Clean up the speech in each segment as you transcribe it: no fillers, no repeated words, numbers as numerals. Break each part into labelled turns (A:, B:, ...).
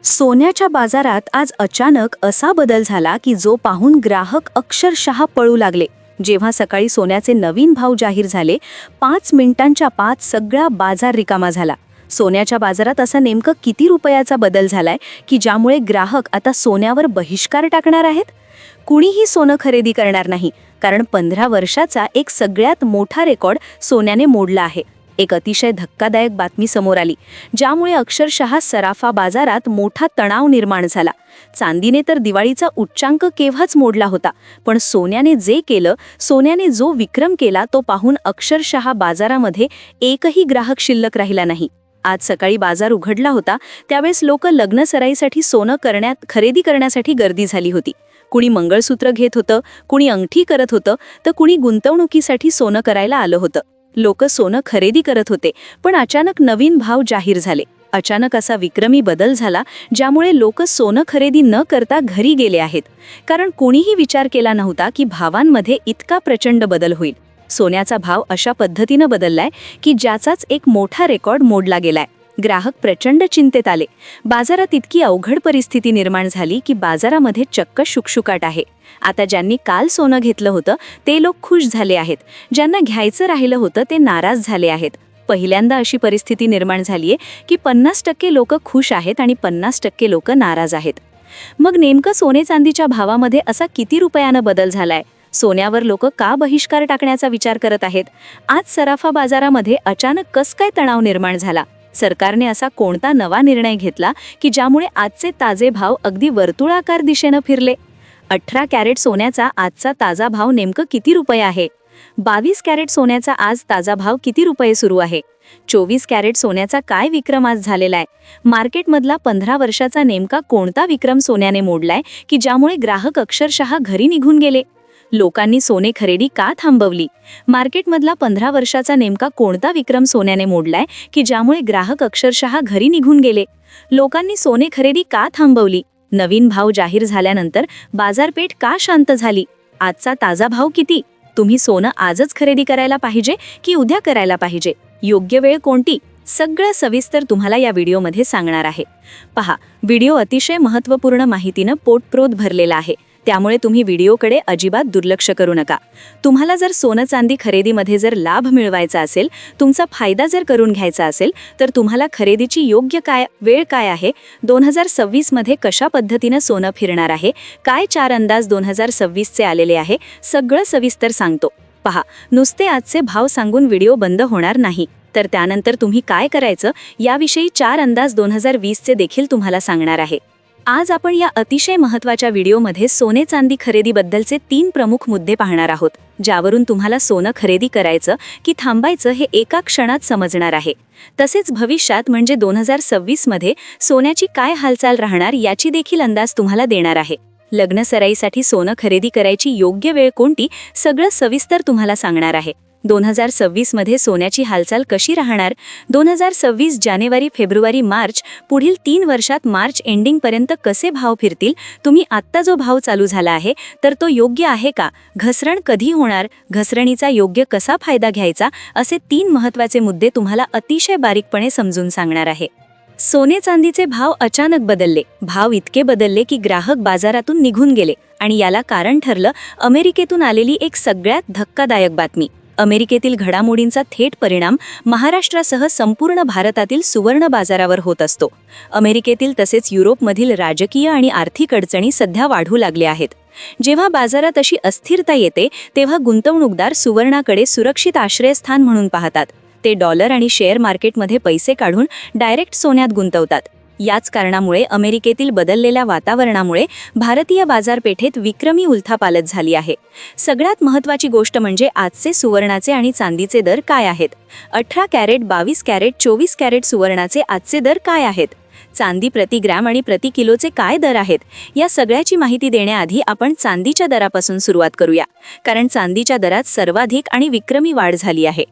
A: सोन्याच्या बाजारात आज अचानक असा बदल झाला की जो पाहून ग्राहक अक्षरशः पळू लागले. जेव्हा सकाळी सोन्याचे नवीन भाव जाहीर झाले, 5 मिनिटांच्या आत सगळा बाजार रिकामा झाला. सोन्याच्या बाजारात असा नेमकं किती रुपयाचा बदल झालाय की ज्यामुळे ग्राहक आता सोन्यावर बहिष्कार टाकणार आहेत? कुणीही सोनं खरेदी करणार नाही, कारण 15 वर्षाचा एक सगळ्यात मोठा रेकॉर्ड सोन्याने मोडला आहे. एक अतिशय धक्कादायक बातमी समोर आली, ज्यामुळे अक्षरशः सराफा बाजारात मोठा तणाव निर्माण झाला. चांदीने तर दिवाळीचा उच्चांक केव्हाच मोडला होता, पण सोन्याने जे केलं, सोन्याने जो विक्रम केला, तो पाहून अक्षरशः बाजारामध्ये एकही ग्राहक शिल्लक राहिला नाही. आज सकाळी बाजार उघडला होता, त्यावेळेस लोक लग्न सराईसाठी सोनं खरेदी करण्यासाठी गर्दी झाली होती. कुणी मंगळसूत्र घेत होतं, कुणी अंगठी करत होतं, तर कुणी गुंतवणुकीसाठी सोनं करायला आलं होतं. लोक सोनं खरेदी करत होते, पण अचानक नवीन भाव जाहीर झाले. अचानक असा विक्रमी बदल झाला, ज्यामुळे लोक सोनं खरेदी न करता घरी गेले आहेत, कारण कोणीही विचार केला नव्हता की भावांमध्ये इतका प्रचंड बदल होईल. सोन्याचा भाव अशा पद्धतीनं बदललाय की ज्याचाच एक मोठा रेकॉर्ड मोडला गेलाय. ग्राहक प्रचंड चिंतेत आले. बाजारात इतकी अवघड परिस्थिती निर्माण झाली की बाजारामध्ये चक्क शुकशुकाट आहे. आता ज्यांनी काल सोनं घेतलं होतं ते लोक खुश झाले आहेत, ज्यांना घ्यायचं राहिलं होतं ते नाराज झाले आहेत. पहिल्यांदा अशी परिस्थिती निर्माण झालीये की 50% लोक खुश आहेत आणि 50% लोक नाराज आहेत. मग नेमकं सोने चांदीच्या भावामध्ये असा किती रुपयानं बदल झालाय? सोन्यावर लोक का बहिष्कार टाकण्याचा विचार करत आहेत? आज सराफा बाजारामध्ये अचानक कस काय तणाव निर्माण झाला? सरकारने असा कोणता नवा निर्णय घेतला की ज्यामुळे आजचे ताजे भाव अगदी वर्तुळाकार दिशेनं फिरले? 18 कॅरेट सोन्याचा आजचा ताजा भाव नेमकं किती रुपये आहे? 22 कॅरेट सोन्याचा आज ताजा भाव किती रुपये सुरू आहे? 24 कॅरेट सोन्याचा काय विक्रम आज झालेला आहे? मार्केटमधला 15 वर्षाचा नेमका कोणता विक्रम सोन्याने मोडलाय की ज्यामुळे ग्राहक अक्षरशः घरी निघून गेले? लोकांनी सोने खरेदी का थांबवली? मार्केटमधला 15 वर्षाचा नेमका कोणता विक्रम सोन्याने मोडलाय की ज्यामुळे ग्राहक अक्षरशः घरी निघून गेले? लोकांनी सोने खरेदी का थांबवली? नवीन भाव जाहीर झाल्यानंतर बाजारपेठ का शांत झाली? आजचा ताजा भाव किती? तुम्ही सोनं आजच खरेदी करायला पाहिजे की उद्या करायला पाहिजे? योग्य वेळ कोणती? सगळं सविस्तर तुम्हाला या व्हिडिओमध्ये सांगणार आहे. पहा, व्हिडिओ अतिशय महत्त्वपूर्ण माहितीनं पोटप्रोत भरलेला आहे, त्यामुळे तुम्ही व्हिडिओकडे अजिबात दुर्लक्ष करू नका. तुम्हाला जर सोनं चांदी खरेदीमध्ये जर लाभ मिळवायचा असेल, तुमचा फायदा जर करून घ्यायचा असेल, तर तुम्हाला खरेदीची योग्य वेळ काय आहे, 2026 मध्ये कशा पद्धतीनं सोनं फिरणार आहे, काय 4 अंदाज 2026 चे आलेले आहे, सगळं सविस्तर सांगतो. पहा, नुसते आजचे भाव सांगून व्हिडिओ बंद होणार नाही, तर त्यानंतर तुम्ही काय करायचं याविषयी 4 अंदाज 2020 चे देखील तुम्हाला सांगणार आहे. आज आपण या अतिशय महत्त्वाच्या व्हिडिओमध्ये सोने चांदी खरेदीबद्दलचे 3 प्रमुख मुद्दे पाहणार आहोत, ज्यावरून तुम्हाला सोनं खरेदी करायचं की थांबायचं हे एका क्षणात समजणार आहे. तसेच भविष्यात म्हणजे 2026 मध्ये सोन्याची काय हालचाल राहणार याची देखील अंदाज तुम्हाला देणार आहे. लग्न सराईसाठी सोनं खरेदी करायची योग्य वेळ कोणती, सगळं सविस्तर तुम्हाला सांगणार आहे. 2026 मध्ये सोन्याची हालचाल कशी राहणार? 2026 जानेवारी, फेब्रुवारी, मार्च, पुढील 3 वर्षात मार्च एंडिंग पर्यंत कसे भाव फिरतील? तुम्ही आत्ता जो भाव चालू झाला आहे तर तो योग्य आहे का? घसरण कधी होणार? घसरणीचा योग्य कसा फायदा घ्यायचा? असे 3 महत्त्वाचे मुद्दे तुम्हाला अतिशय बारीकपणे समजून सांगणार आहे. सोने चांदीचे भाव अचानक बदलले. भाव इतके बदलले की ग्राहक बाजारातून निघून गेले, आणि याला कारण ठरलं अमेरिकेतून आलेली एक सगळ्यात धक्कादायक बातमी. अमेरिकेतील घडामोडींचा थेट परिणाम महाराष्ट्रासह संपूर्ण भारतातील सुवर्ण बाजारावर होत असतो. अमेरिकेतील तसेच युरोपमधील राजकीय आणि आर्थिक अडचणी सध्या वाढू लागल्या आहेत. जेव्हा बाजारात अशी अस्थिरता येते, तेव्हा गुंतवणूकदार सुवर्णाकडे सुरक्षित आश्रयस्थान म्हणून पाहतात. ते डॉलर आणि शेअर मार्केटमध्ये पैसे काढून डायरेक्ट सोन्यात गुंतवतात. याच कारणामुळे अमेरिकेतील बदललेल्या वातावरणामुळे भारतीय बाजारपेठेत विक्रमी उलथापालथ झाली आहे. सगळ्यात महत्त्वाची गोष्ट म्हणजे आजचे सुवर्णाचे आणि चांदीचे दर काय आहेत? 18 कॅरेट, 22 कॅरेट, 24 कॅरेट सुवर्णाचे आजचे दर काय आहेत? चांदी प्रति ग्रॅम आणि प्रति किलोचे काय दर आहेत? या सगळ्याची माहिती देण्याआधी आपण चांदीच्या दरापासून सुरुवात करूया, कारण चांदीच्या दरात सर्वाधिक आणि विक्रमी वाढ झाली आहे.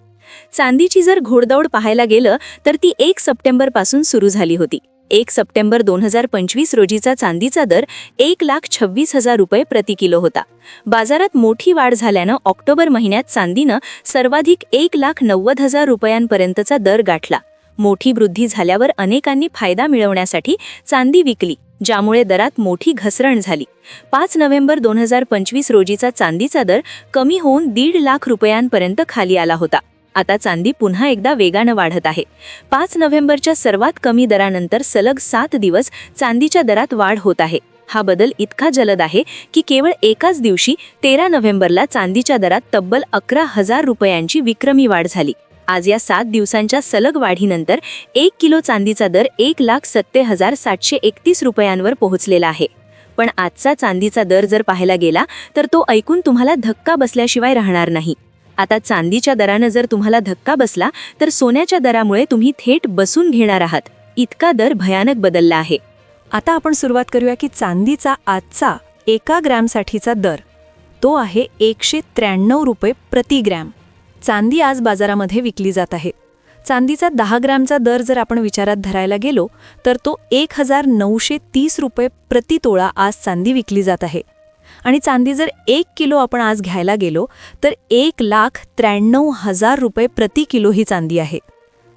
A: चांदीची जर घोडदौड पाहायला गेलं तर ती 1 सप्टेंबर पासून सुरू झाली होती. 1 सप्टेंबर 2025 रोजीचा चांदीचा दर 1,26,000 रुपये प्रति किलो होता. बाजारात मोठी वाढ झाल्यानं ऑक्टोबर महिन्यात चांदीनं सर्वाधिक 1,90,000 रुपयांपर्यंतचा दर गाठला. मोठी वृद्धी झाल्यावर अनेकांनी फायदा मिळवण्यासाठी चांदी विकली, ज्यामुळे दरात मोठी घसरण झाली. 5 नोव्हेंबर 2025 रोजीचा चांदीचा दर कमी होऊन 1.5 लाख रुपयांपर्यंत खाली आला होता. आता चांदी पुन्हा एकदा वेगानं वाढत आहे. 5 नोव्हेंबरच्या सर्वात कमी दरानंतर सलग 7 दिवस चांदीच्या दरात वाढ होत आहे. हा बदल इतका जलद आहे की केवळ एकाच दिवशी 13 नोव्हेंबरला चांदीच्या दरात तब्बल 11,000 रुपयांची विक्रमी वाढ झाली. आज या 7 दिवसांच्या सलग वाढीनंतर 1 किलो चांदीचा दर 1,70,731 रुपयांवर पोहोचलेला आहे. पण आजचा चांदीचा दर जर पाहायला गेला तर तो ऐकून तुम्हाला धक्का बसल्याशिवाय राहणार नाही. आता चांदीच्या दरानं जर तुम्हाला धक्का बसला तर सोन्याच्या दरामुळे तुम्ही थेट बसून घेणार आहात. इतका दर भयानक बदलला आहे.
B: आता आपण सुरुवात करूया की चांदीचा आजचा 1 ग्रॅमसाठीचा दर तो आहे 193 रुपये प्रति ग्रॅम. चांदी आज बाजारामध्ये विकली जात आहे. चांदीचा 10 ग्रॅमचा दर जर आपण विचारात धरायला गेलो तर तो 1,930 रुपये प्रति तोळा आज चांदी विकली जात आहे. आणि चांदी जर 1 किलो आपण आज घ्यायला गेलो तर 1,93,000 रुपये प्रति किलो ही चांदी आहे.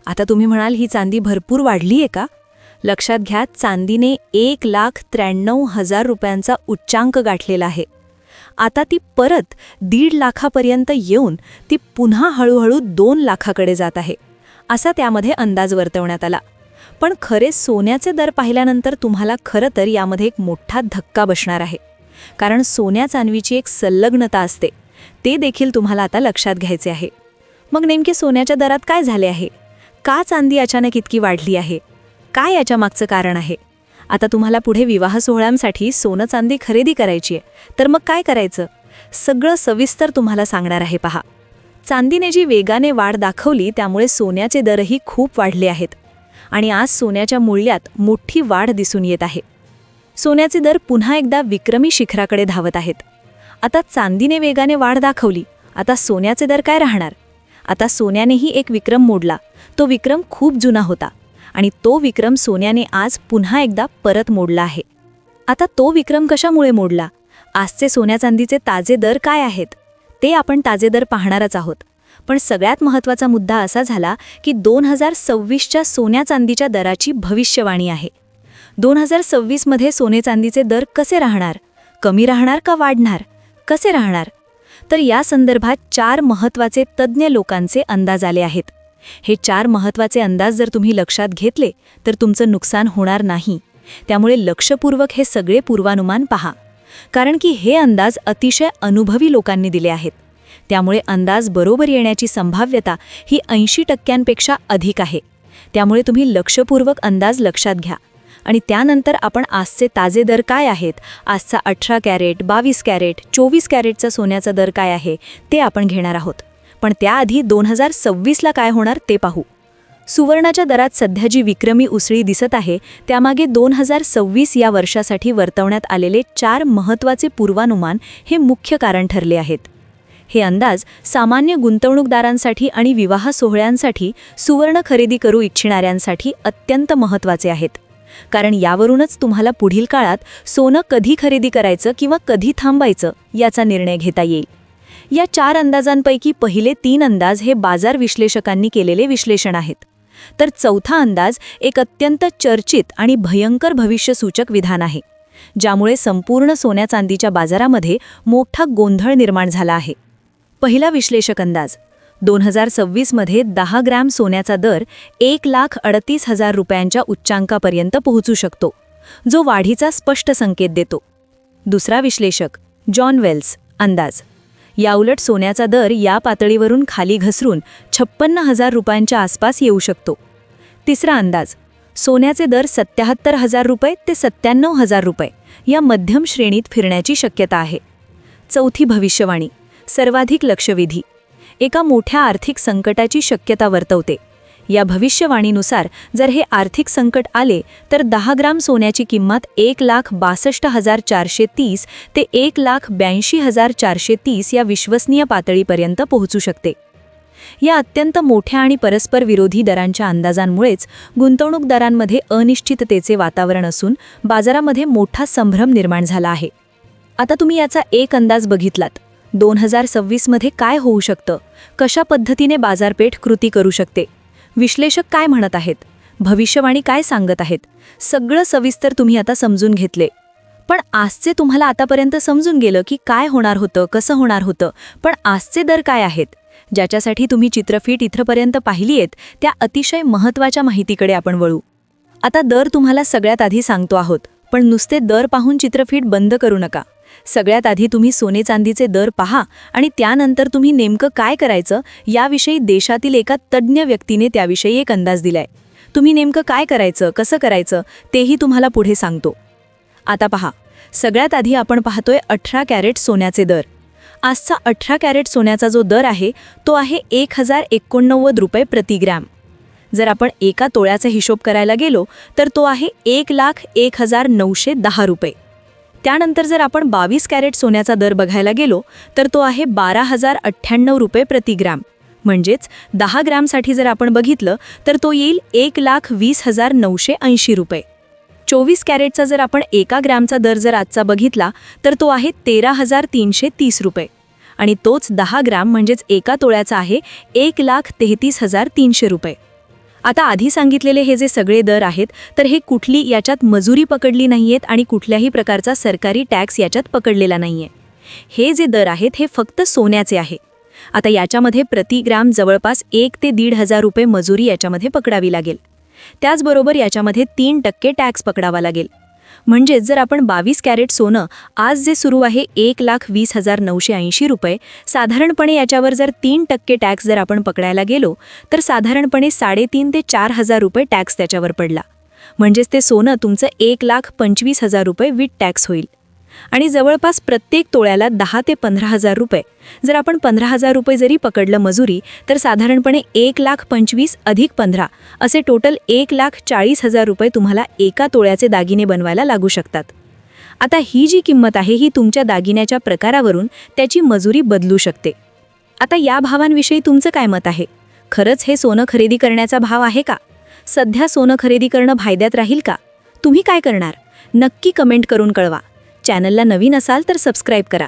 B: आता तुम्ही म्हणाल ही चांदी भरपूर वाढली आहे का? लक्षात घ्या, चांदीने 1,93,000 रुपयांचा उच्चांक गाठलेला आहे. आता ती परत 1.5 लाखापर्यंत येऊन ती पुन्हा हळूहळू 2 लाखाकडे जात आहे, असा त्यामध्ये अंदाज वर्तवण्यात आला. पण खरे सोन्याचे दर पाहिल्यानंतर तुम्हाला खरं तर यामध्ये एक मोठा धक्का बसणार आहे. कारण सोन्या चांदीची एक संलग्नता असते, ते देखील तुम्हाला आता लक्षात घ्यायचे आहे. मग नेमके सोन्याच्या दरात काय झाले आहे? का चांदी अचानक इतकी वाढली आहे? काय याच्या मागचं कारण आहे? आता तुम्हाला पुढे विवाह सोहळ्यांसाठी सोनं चांदी खरेदी करायची आहे, तर मग काय करायचं? सगळं सविस्तर तुम्हाला सांगणार आहे पहा. चांदीने जी वेगाने वाढ दाखवली त्यामुळे सोन्याचे दरही खूप वाढले आहेत आणि आज सोन्याच्या मूल्यात मोठी वाढ दिसून येत आहे. सोन्याचे दर पुन्हा एकदा विक्रमी शिखराकडे धावत आहेत. आता चांदीने वेगाने वाढ दाखवली, आता सोन्याचे दर काय राहणार? आता सोन्यानेही एक विक्रम मोडला. तो विक्रम खूप जुना होता आणि तो विक्रम सोन्याने आज पुन्हा एकदा परत मोडला आहे. आता तो विक्रम कशामुळे मोडला? आजचे सोन्या चांदीचे ताजे दर काय आहेत ते आपण ताजे दर पाहणारच आहोत. पण सगळ्यात महत्त्वाचा मुद्दा असा झाला की 2026च्या सोन्या चांदीच्या दराची भविष्यवाणी आहे. 2026मध्ये सोने चांदीचे दर कसे राहणार? कमी राहणार का वाढणार? कसे राहणार? तर या संदर्भात 4 महत्त्वाचे तज्ज्ञ लोकांचे अंदाज आले आहेत. हे 4 महत्त्वाचे अंदाज जर तुम्ही लक्षात घेतले तर तुमचं नुकसान होणार नाही. त्यामुळे लक्षपूर्वक हे सगळे पूर्वानुमान पहा, कारण की हे अंदाज अतिशय अनुभवी लोकांनी दिले आहेत. त्यामुळे अंदाज बरोबर येण्याची संभाव्यता ही 80% अधिक आहे. त्यामुळे तुम्ही लक्षपूर्वक अंदाज लक्षात घ्या आणि त्यानंतर आपण आजचे ताजे दर काय आहेत, आजचा 18 कॅरेट, 22 कॅरेट, 24 कॅरेटचा सोन्याचा दर काय आहे ते आपण घेणार आहोत. पण त्याआधी 2026ला काय होणार ते पाहू. सुवर्णाच्या दरात सध्या जी विक्रमी उसळी दिसत आहे त्यामागे 2026 या वर्षासाठी वर्तवण्यात आलेले 4 महत्त्वाचे पूर्वानुमान हे मुख्य कारण ठरले आहेत. हे अंदाज सामान्य गुंतवणूकदारांसाठी आणि विवाह सोहळ्यांसाठी सुवर्ण खरेदी करू इच्छिणाऱ्यांसाठी अत्यंत महत्त्वाचे आहेत. कारण यावरूनच तुम्हाला पुढील काळात सोनं कधी खरेदी करायचं किंवा कधी थांबायचं याचा निर्णय घेता येईल. या 4 अंदाजांपैकी पहिले 3 अंदाज हे बाजार विश्लेषकांनी केलेले विश्लेषण आहेत. तर चौथा अंदाज एक अत्यंत चर्चित आणि भयंकर भविष्यसूचक विधान आहे, ज्यामुळे संपूर्ण सोन्या चांदीच्या बाजारामध्ये मोठा गोंधळ निर्माण झाला आहे. पहिला विश्लेषक अंदाज 2026मध्ये 10 ग्रॅम सोन्याचा दर 1,38,000 रुपयांच्या उच्चांकापर्यंत पोहोचू शकतो, जो वाढीचा स्पष्ट संकेत देतो. दुसरा विश्लेषक जॉन वेल्स अंदाज याउलट सोन्याचा दर या पातळीवरून खाली घसरून 56,000 रुपयांच्या आसपास येऊ शकतो. तिसरा अंदाज सोन्याचे दर 77,000 रुपये ते 97,000 रुपये या मध्यम श्रेणीत फिरण्याची शक्यता आहे. चौथी भविष्यवाणी सर्वाधिक लक्षवेधी एका मोठ्या आर्थिक संकटाची शक्यता वर्तवते. या भविष्यवाणीनुसार जर हे आर्थिक संकट आले तर 10 ग्राम सोन्याची किंमत 1,62,430 ते 1,82,430 या विश्वसनीय पातळीपर्यंत पोहोचू शकते. या अत्यंत मोठ्या आणि परस्पर विरोधी दरांच्या अंदाजांमुळेच गुंतवणूकदारांमध्ये अनिश्चिततेचे वातावरण असून बाजारामध्ये मोठा संभ्रम निर्माण झाला आहे. आता तुम्ही याचा एक अंदाज बघितलात. 2026मध्ये काय होऊ शकतं, कशा पद्धतीने बाजारपेठ कृती करू शकते. विश्लेषक काय म्हणत आहेत, भविष्यवाणी काय सांगत आहेत, सगळं सविस्तर तुम्ही आता समजून घेतले. पण आजचे तुम्हाला आतापर्यंत समजून गेलं की काय होणार होतं, कसं होणार होतं. पण आजचे दर काय आहेत, ज्याच्यासाठी तुम्ही चित्रफीत इथपर्यंत पाहिली आहेत, त्या अतिशय महत्त्वाच्या माहितीकडे आपण वळू. आता दर तुम्हाला सगळ्यात आधी सांगतो आहोत, पण नुसते दर पाहून चित्रफीत बंद करू नका. सगळ्यात आधी तुम्ही सोने चांदीचे दर पहा आणि त्यानंतर तुम्ही नेमकं काय करायचं याविषयी देशातील एका तज्ज्ञ व्यक्तीने त्याविषयी एक अंदाज दिलाय. तुम्ही नेमकं काय करायचं, कसं करायचं तेही तुम्हाला पुढे सांगतो. आता पहा, सगळ्यात आधी आपण पाहतोय 18 कॅरेट सोन्याचे दर. आजचा 18 कॅरेट सोन्याचा जो दर आहे तो आहे 1089 रुपये प्रति ग्रॅम. जर आपण एका तोळ्याचा हिशोब करायला गेलो तर तो आहे 1,01,910 रुपये. त्यानंतर जर आपण 22 कॅरेट सोन्याचा दर बघायला गेलो तर तो आहे 12,098 रुपये प्रति ग्रॅम. म्हणजेच 10 ग्रॅमसाठी जर आपण बघितलं तर तो येईल 1,20,980 रुपये. 24 कॅरेटचा जर आपण एका ग्रॅमचा दर जर आजचा बघितला तर तो आहे 13,330 रुपये. आणि तोच 10 ग्रॅम म्हणजेच एका तोळ्याचा आहे 1,33,300 रुपये. आता आधी सांगितलेले हे जे सगळे दर आहेत तर हे कुठली याच्यात मजुरी पकडली नाहीयेत आणि कुठल्याही प्रकारचा सरकारी टॅक्स याच्यात पकडलेला नाहीये. हे जे दर आहेत हे फक्त सोन्याचे आहे. आता याच्यामध्ये प्रति ग्रॅम जवळपास 1 ते 1,500 रुपये मजुरी याच्यामध्ये पकडावी लागेल. त्याचबरोबर याच्यामध्ये 3% टॅक्स पकडावा लागेल. म्हणजेच जर आपण 22 कॅरेट सोनं आज जे सुरू आहे 1,20,980 रुपये, साधारणपणे याच्यावर जर 3% टॅक्स जर आपण पकडायला गेलो तर साधारणपणे 3,500 ते 4,000 रुपये टॅक्स त्याच्यावर पडला. म्हणजेच ते सोनं तुमचं 1,25,000 रुपये विथ टॅक्स होईल. आणि जवळपास प्रत्येक तोळ्याला 10 ते 15,000 रुपये. जर आपण 15,000 रुपये जरी पकडलं मजुरी तर साधारणपणे 1,25,000 अधिक 15 असे टोटल 1,40,000 रुपये तुम्हाला एका तोळ्याचे दागिने बनवायला लागू शकतात. आता ही जी किंमत आहे ही तुमच्या दागिन्याच्या प्रकारावरून त्याची मजुरी बदलू शकते. आता या भावांविषयी तुमचं काय मत आहे? खरंच हे सोनं खरेदी करण्याचा भाव आहे का? सध्या सोनं खरेदी करणं फायद्यात राहील का? तुम्ही काय करणार? नक्की कमेंट करून कळवा. चॅनलला नवीन असाल तर सबस्क्राईब करा.